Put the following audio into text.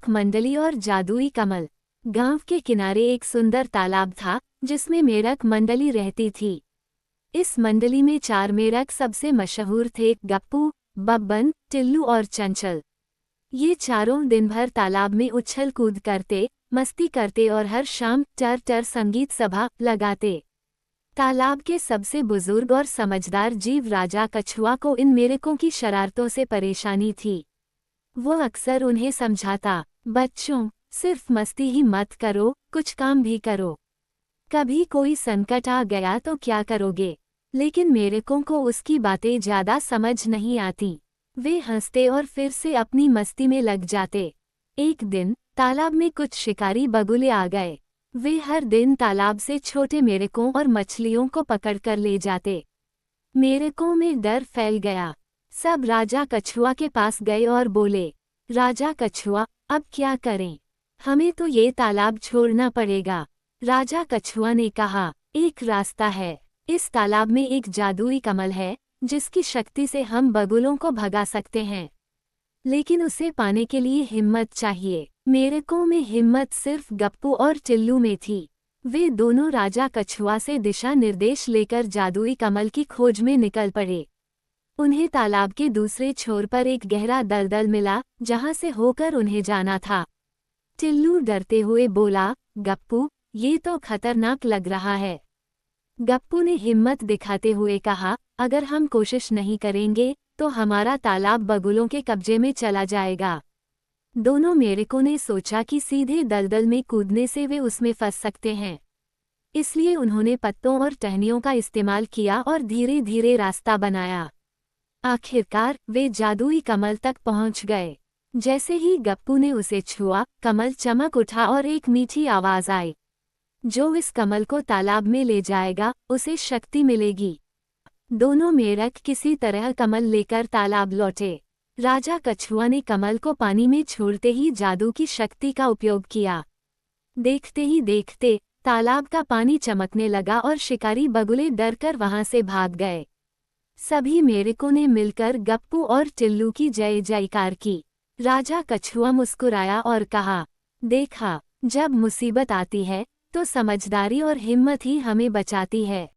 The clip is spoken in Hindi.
मेढक मंडली और जादुई कमल। गांव के किनारे एक सुंदर तालाब था जिसमें मेढक मंडली रहती थी। इस मंडली में 4 मेढक सबसे मशहूर थे, गप्पू, बब्बन, टिल्लू और चंचल। ये चारों दिन भर तालाब में उछल कूद करते, मस्ती करते और हर शाम टर टर संगीत सभा लगाते। तालाब के सबसे बुजुर्ग और समझदार जीव राजा कछुआ को इन मेढकों की शरारतों से परेशानी थी। वो अक्सर उन्हें समझाता, बच्चों, सिर्फ मस्ती ही मत करो, कुछ काम भी करो। कभी कोई संकट आ गया तो क्या करोगे? लेकिन मेढकों को उसकी बातें ज्यादा समझ नहीं आती। वे हंसते और फिर से अपनी मस्ती में लग जाते। एक दिन तालाब में कुछ शिकारी बगुले आ गए। वे हर दिन तालाब से छोटे मेढकों और मछलियों को पकड़कर ले जाते। मेढकों में डर फैल गया। सब राजा कछुआ के पास गए और बोले, राजा कछुआ, अब क्या करें? हमें तो ये तालाब छोड़ना पड़ेगा। राजा कछुआ ने कहा, एक रास्ता है। इस तालाब में एक जादुई कमल है जिसकी शक्ति से हम बगुलों को भगा सकते हैं। लेकिन उसे पाने के लिए हिम्मत चाहिए। मेढकों में हिम्मत सिर्फ गप्पू और टिल्लू में थी। वे दोनों राजा कछुआ से दिशा निर्देश लेकर जादुई कमल की खोज में निकल पड़े। उन्हें तालाब के दूसरे छोर पर एक गहरा दलदल मिला जहां से होकर उन्हें जाना था। टिल्लू डरते हुए बोला, गप्पू, ये तो खतरनाक लग रहा है। गप्पू ने हिम्मत दिखाते हुए कहा, अगर हम कोशिश नहीं करेंगे तो हमारा तालाब बगुलों के कब्जे में चला जाएगा। दोनों मेढकों ने सोचा कि सीधे दलदल में कूदने से वे उसमें फंस सकते हैं। इसलिए उन्होंने पत्तों और टहनियों का इस्तेमाल किया और धीरे धीरे रास्ता बनाया। आखिरकार वे जादुई कमल तक पहुंच गए। जैसे ही गप्पू ने उसे छुआ, कमल चमक उठा और एक मीठी आवाज आई, जो इस कमल को तालाब में ले जाएगा, उसे शक्ति मिलेगी। दोनों मेढक किसी तरह कमल लेकर तालाब लौटे। राजा कछुआ ने कमल को पानी में छोड़ते ही जादू की शक्ति का उपयोग किया। देखते ही देखते तालाब का पानी चमकने लगा और शिकारी बगुले डरकर वहां से भाग गए। सभी मेढकों ने मिलकर गप्पू और टिल्लू की जय जयकार की। राजा कछुआ मुस्कुराया और कहा, देखा, जब मुसीबत आती है तो समझदारी और हिम्मत ही हमें बचाती है।